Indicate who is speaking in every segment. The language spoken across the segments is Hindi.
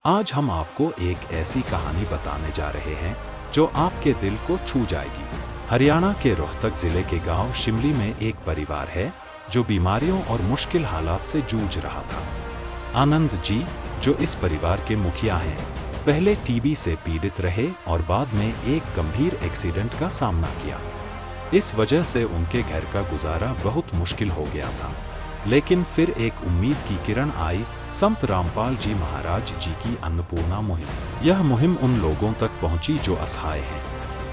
Speaker 1: आज हम आपको एक ऐसी कहानी बताने जा रहे हैं जो आपके दिल को छू जाएगी। हरियाणा के रोहतक जिले के गांव शिमली में एक परिवार है जो बीमारियों और मुश्किल हालात से जूझ रहा था। आनंद जी, जो इस परिवार के मुखिया हैं, पहले टीबी से पीड़ित रहे और बाद में एक गंभीर एक्सीडेंट का सामना किया। इस वजह से उनके घर का गुजारा बहुत मुश्किल हो गया था। लेकिन फिर एक उम्मीद की किरण आई, संत रामपाल जी महाराज जी की अन्नपूर्णा मुहिम। यह मुहिम उन लोगों तक पहुंची जो असहाय हैं,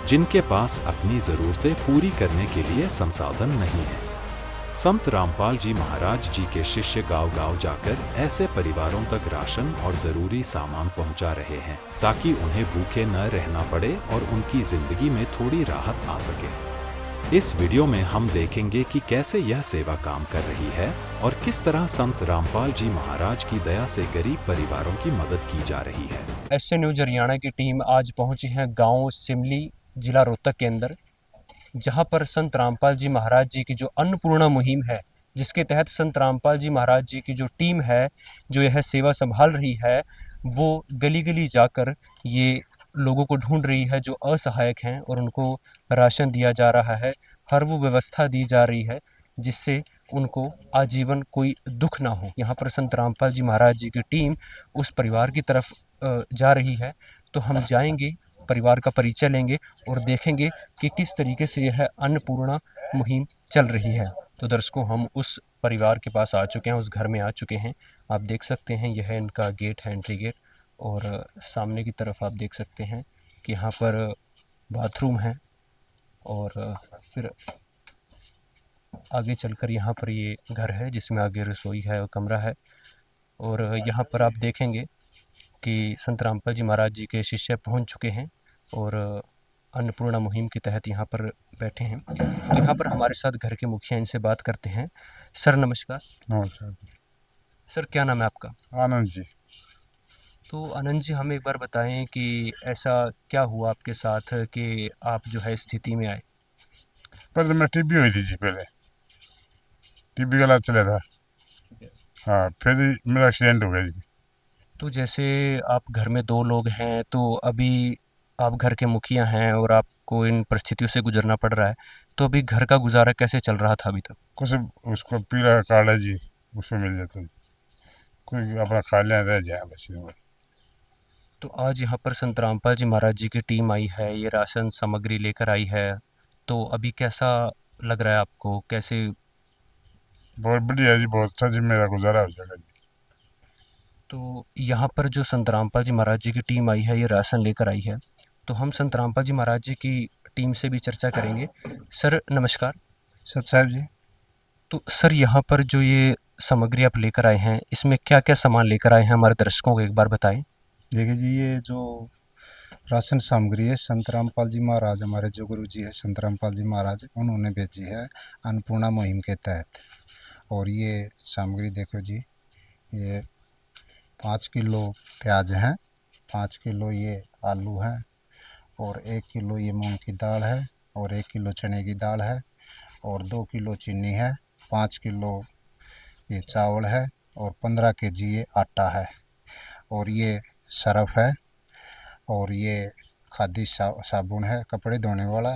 Speaker 1: जिनके पास अपनी ज़रूरतें पूरी करने के लिए संसाधन नहीं है। संत रामपाल जी महाराज जी के शिष्य गांव-गांव जाकर ऐसे परिवारों तक राशन और ज़रूरी सामान पहुंचा रहे हैं, ताकि उन्हें भूखे न रहना पड़े और उनकी ज़िंदगी में थोड़ी राहत आ सके। इस वीडियो में हम देखेंगे कि कैसे यह सेवा काम कर रही है और किस तरह संत रामपाल जी महाराज की दया से गरीब परिवारों की मदद की जा रही है।
Speaker 2: एसए न्यूज़ हरियाणा की टीम आज पहुंची है गांव शिमली, जिला रोहतक के अंदर, जहां पर संत रामपाल जी महाराज जी की जो अन्नपूर्णा मुहिम है, जिसके तहत संत रामपाल जी महाराज जी की जो टीम है, जो यह सेवा संभाल रही है, वो गली गली जाकर ये लोगों को ढूंढ रही है जो असहायक हैं और उनको राशन दिया जा रहा है। हर वो व्यवस्था दी जा रही है जिससे उनको आजीवन कोई दुख ना हो। यहाँ पर संत रामपाल जी महाराज जी की टीम उस परिवार की तरफ जा रही है, तो हम जाएंगे, परिवार का परिचय लेंगे और देखेंगे कि किस तरीके से यह अन्नपूर्णा मुहिम चल रही है। तो दर्शकों, हम उस परिवार के पास आ चुके हैं, उस घर में आ चुके हैं। आप देख सकते हैं यह इनका गेट है, एंट्री गेट, और सामने की तरफ आप देख सकते हैं कि यहाँ पर बाथरूम है और फिर आगे चलकर यहाँ पर ये घर है जिसमें आगे रसोई है और कमरा है। और यहाँ पर आप देखेंगे कि संत रामपाल जी महाराज जी के शिष्य पहुँच चुके हैं और अन्नपूर्णा मुहिम के तहत यहाँ पर बैठे हैं। तो यहाँ पर हमारे साथ घर के मुखिया, इनसे बात करते हैं। सर नमस्कार।
Speaker 3: नमस्कार।
Speaker 2: सर, क्या नाम है आपका?
Speaker 3: आनंद जी।
Speaker 2: तो आनंद जी, हमें एक बार बताएं कि ऐसा क्या हुआ आपके साथ कि आप जो है स्थिति में आए?
Speaker 3: पहले मैं टीबी हुई थी जी, पहले टीबी का इलाज चला था। हाँ, फिर मेरा एक्सीडेंट हो गया जी।
Speaker 2: तो जैसे आप घर में 2 लोग हैं, तो अभी आप घर के मुखिया हैं और आपको इन परिस्थितियों से गुजरना पड़ रहा है, तो अभी घर का गुजारा कैसे चल रहा था अभी तक?
Speaker 3: कुछ उसको पीला कार्ड है जी, उसमें मिल जाता जी, कोई अपना खा लें रह जाए बस में।
Speaker 2: तो आज यहाँ पर संत रामपाल जी महाराज जी की टीम आई है, ये राशन सामग्री लेकर आई है, तो अभी कैसा लग रहा है आपको? कैसे?
Speaker 3: बहुत बढ़िया जी, बहुत अच्छा जी, मेरा गुजारा हो जाएगा जी।
Speaker 2: तो यहाँ पर जो संत रामपाल जी महाराज जी की टीम आई है, ये राशन लेकर आई है, तो हम संत रामपाल जी महाराज जी की टीम से भी चर्चा करेंगे। सर नमस्कार।
Speaker 4: सत साहब जी।
Speaker 2: तो सर, यहाँ पर जो ये सामग्री आप लेकर आए हैं, इसमें क्या क्या सामान लेकर आए हैं, हमारे दर्शकों को एक बार बताएं।
Speaker 4: देखिए जी, ये जो राशन सामग्री है, संत रामपाल जी महाराज, हमारे जो गुरु जी है संत रामपाल जी महाराज, उन्होंने भेजी है अन्नपूर्णा मुहिम के तहत। और ये सामग्री देखो जी, ये 5 किलो प्याज हैं, 5 किलो ये आलू हैं, और 1 किलो ये मूंग की दाल है, और 1 किलो चने की दाल है, और 2 किलो चीनी है, 5 किलो ये चावल है, और 15 केजी ये आटा है, और ये सरफ है, और ये खादी साबुन है कपड़े धोने वाला,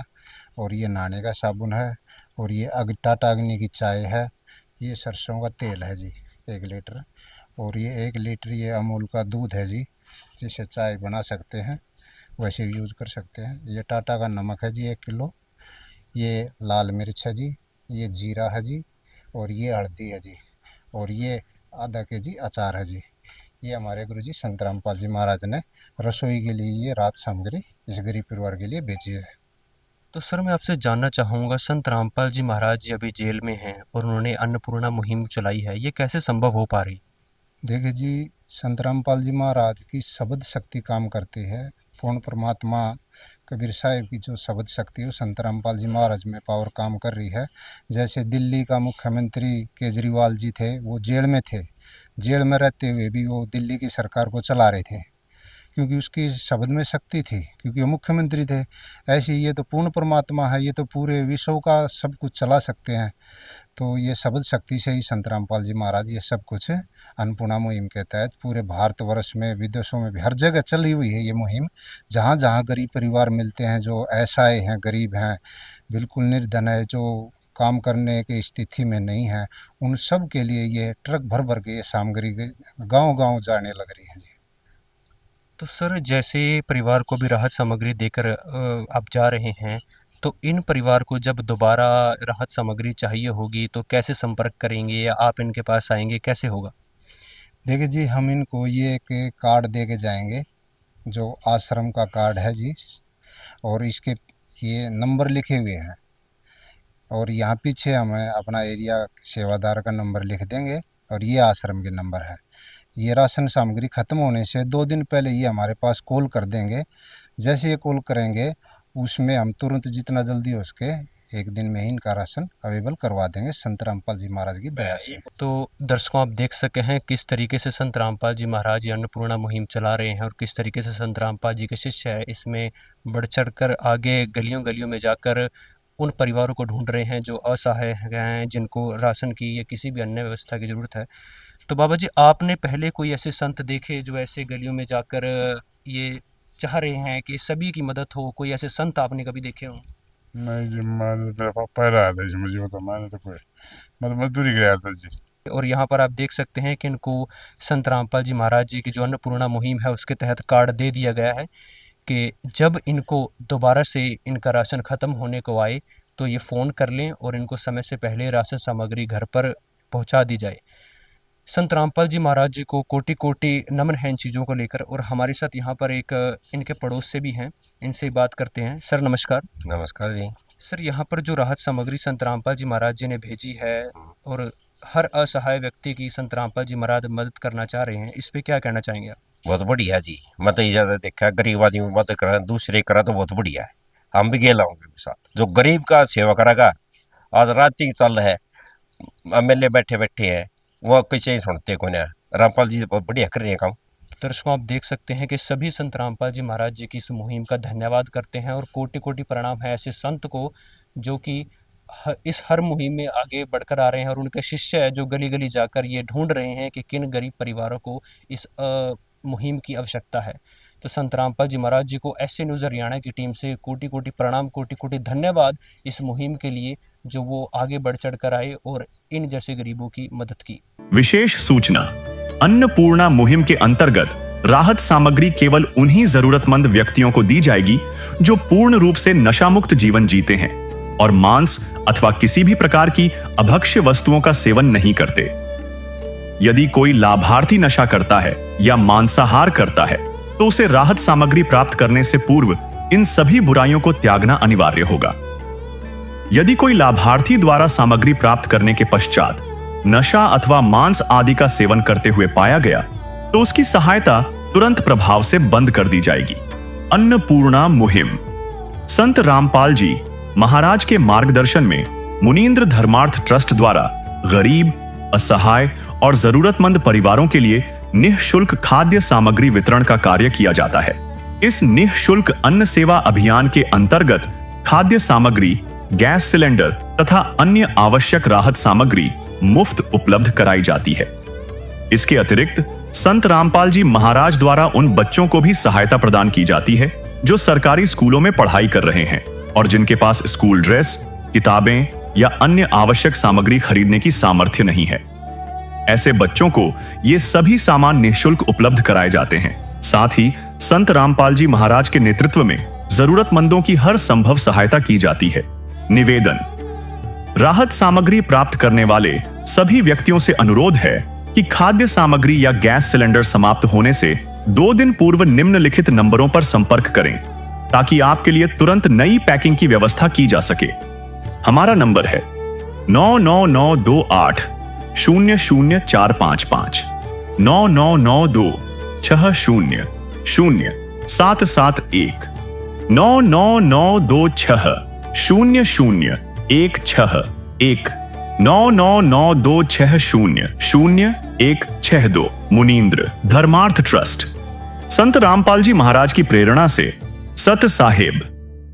Speaker 4: और ये नहाने का साबुन है, और ये टाटा अग्नि की चाय है, ये सरसों का तेल है जी 1 लीटर, और ये 1 लीटर ये अमूल का दूध है जी, जिससे चाय बना सकते हैं, वैसे यूज़ कर सकते हैं। ये टाटा का नमक है जी 1 किलो, ये लाल मिर्च है जी, ये जीरा है जी, और ये हल्दी है जी, और ये आधा केजी अचार है जी। ये हमारे गुरु जी संत रामपाल जी महाराज ने रसोई के लिए ये रात सामग्री इस गरीब परिवार के लिए भेजी है।
Speaker 2: तो सर, मैं आपसे जानना चाहूँगा, संत रामपाल जी महाराज जी अभी जेल में हैं और उन्होंने अन्नपूर्णा मुहिम चलाई है, ये कैसे संभव हो पा रही?
Speaker 4: देखिए जी, संत रामपाल जी महाराज की शब्द शक्ति काम करती है। पूर्ण परमात्मा कबीर साहिब की जो शब्द शक्ति है, संत रामपाल जी महाराज में पावर काम कर रही है। जैसे दिल्ली का मुख्यमंत्री केजरीवाल जी थे, वो जेल में थे, जेल में रहते हुए भी वो दिल्ली की सरकार को चला रहे थे, क्योंकि उसकी शब्द में शक्ति थी, क्योंकि वो मुख्यमंत्री थे। ऐसे ही ये तो पूर्ण परमात्मा है, ये तो पूरे विश्व का सब कुछ चला सकते हैं। तो ये शब्द शक्ति से ही संत रामपाल जी महाराज ये सब कुछ अन्नपूर्णा मुहिम के तहत पूरे भारतवर्ष में, विदेशों में भी हर जगह चली हुई है ये मुहिम। जहाँ जहाँ गरीब परिवार मिलते हैं, जो असहाय हैं, गरीब हैं, बिल्कुल निर्धन है, जो काम करने की स्थिति में नहीं है, उन सब के लिए ये ट्रक भर भर के ये सामग्री गांव-गांव जाने लग रही है जी।
Speaker 2: तो सर, जैसे परिवार को भी राहत सामग्री देकर आप जा रहे हैं, तो इन परिवार को जब दोबारा राहत सामग्री चाहिए होगी तो कैसे संपर्क करेंगे या आप इनके पास आएंगे, कैसे होगा?
Speaker 4: देखिए जी, हम इनको ये एक कार्ड दे के जाएंगे, जो आश्रम का कार्ड है जी, और इसके ये नंबर लिखे हुए हैं, और यहाँ पीछे हमें अपना एरिया सेवादार का नंबर लिख देंगे, और ये आश्रम के नंबर है। ये राशन सामग्री ख़त्म होने से 2 दिन पहले ये हमारे पास कॉल कर देंगे। जैसे ये कॉल करेंगे, उसमें हम तुरंत जितना जल्दी हो सके 1 दिन में ही इनका राशन अवेलेबल करवा देंगे, संत रामपाल जी महाराज की दया से।
Speaker 2: तो दर्शकों, आप देख सके हैं किस तरीके से संत रामपाल जी महाराज ये अन्नपूर्णा मुहिम चला रहे हैं और किस तरीके से संत रामपाल जी के शिष्य है इसमें बढ़ चढ़ कर आगे गलियों गलियों में जाकर उन परिवारों को ढूंढ रहे हैं जो असहाय हैं, जिनको राशन की या किसी भी अन्य व्यवस्था की ज़रूरत है। तो बाबा जी, आपने पहले कोई ऐसे संत देखे जो ऐसे गलियों में जाकर ये चाह रहे हैं कि सभी की मदद हो? कोई ऐसे संत आपने कभी देखे हों?
Speaker 3: नहीं जी, मैंने मेरा पापा ही रहा था जी, मुझे तो मैंने तो कोई मतलब मजदूरी गया था जी।
Speaker 2: और यहाँ पर आप देख सकते हैं कि इनको संत रामपाल जी महाराज जी की जो अन्नपूर्णा मुहिम है उसके तहत कार्ड दे दिया गया है कि जब इनको दोबारा से इनका राशन ख़त्म होने को आए तो ये फ़ोन कर लें और इनको समय से पहले राशन सामग्री घर पर पहुँचा दी जाए। संत रामपाल जी महाराज जी को कोटि कोटि नमन है इन चीज़ों को लेकर। और हमारे साथ यहाँ पर एक इनके पड़ोस से भी हैं, इनसे बात करते हैं। सर नमस्कार।
Speaker 5: नमस्कार जी।
Speaker 2: सर, यहाँ पर जो राहत सामग्री संत रामपाल जी महाराज जी ने भेजी है और हर असहाय व्यक्ति की संत रामपाल जी महाराज मदद करना चाह रहे हैं, इस पे क्या कहना चाहेंगे आप?
Speaker 5: बहुत बढ़िया जी। मैं तो ये ज़्यादा देखा है, गरीब आदमी की मदद करा, दूसरे करा तो बहुत बढ़िया है। हम भी गेला होंगे उनके साथ, जो गरीब का सेवा करेगा। आज रात की चल है, एमएलए बैठे बैठे हैं, वो किसी सुनते को ना। रामपाल जी बहुत बढ़िया कर रहे हैं काम।
Speaker 2: दर्शकों, आप देख सकते हैं कि सभी संत रामपाल जी महाराज जी की इस मुहिम का धन्यवाद करते हैं और कोटि कोटि प्रणाम है ऐसे संत को जो कि इस हर मुहिम में आगे बढ़कर आ रहे हैं और उनके शिष्य है जो गली गली जाकर ये ढूंढ रहे हैं कि किन गरीब परिवारों को इस मुहिम की आवश्यकता है। तो संत रामपाल जी महाराज जी को ऐसे न्यूज़ हरियाणा की टीम से कोटि कोटि प्रणाम, कोटि कोटि धन्यवाद इस मुहिम के लिए जो वो आगे बढ़ चढ़ कर आए और इन जैसे गरीबों की मदद की।
Speaker 6: विशेष सूचना, अन्नपूर्णा मुहिम के अंतर्गत राहत सामग्री केवल उन्हीं जरूरतमंद व्यक्तियों को दी जाएगी जो पूर्ण रूप से नशा मुक्त जीवन जीते हैं और मांस अथवा किसी भी प्रकार की अभक्ष्य वस्तुओं का सेवन नहीं करते। यदि कोई लाभार्थी नशा करता है या मांसाहार करता है तो उसे राहत सामग्री प्राप्त करने से पूर्व इन सभी बुराइयों को त्यागना अनिवार्य होगा। यदि कोई लाभार्थी द्वारा सामग्री प्राप्त करने के पश्चात नशा अथवा मांस आदि का सेवन करते हुए पाया गया तो उसकी सहायता तुरंत प्रभाव से बंद कर दी जाएगी। अन्नपूर्णा मुहिम संत रामपाल जी महाराज के मार्गदर्शन में मुनींद्र धर्मार्थ ट्रस्ट द्वारा गरीब, असहाय और जरूरतमंद परिवारों के लिए निःशुल्क खाद्य सामग्री वितरण का कार्य किया जाता है। इस निःशुल्क अन्न सेवा अभियान के अंतर्गत खाद्य सामग्री, गैस सिलेंडर तथा अन्य आवश्यक राहत सामग्री मुफ्त उपलब्ध कराई जाती है। इसके अतिरिक्त संत रामपाल जी महाराज द्वारा उन बच्चों को भी सहायता प्रदान की जाती है जो सरकारी स्कूलों में पढ़ाई कर रहे हैं और जिनके पास स्कूल ड्रेस, किताबें या अन्य आवश्यक सामग्री खरीदने की सामर्थ्य नहीं है। ऐसे बच्चों को ये सभी सामान निःशुल्क उपलब्ध कराए जाते हैं। साथ ही संत रामपाल जी महाराज के नेतृत्व में जरूरतमंदों की हर संभव सहायता की जाती है। निवेदन, राहत सामग्री प्राप्त करने वाले सभी व्यक्तियों से अनुरोध है कि खाद्य सामग्री या गैस सिलेंडर समाप्त होने से 2 दिन पूर्व निम्नलिखित नंबरों पर संपर्क करें ताकि आपके लिए तुरंत नई पैकिंग की व्यवस्था की जा सके। हमारा नंबर है 99928 00455 9992 60 0771 99926 0016 99926 001662। मुनींद्र धर्मार्थ ट्रस्ट संत रामपाल जी महाराज की प्रेरणा से सत साहेब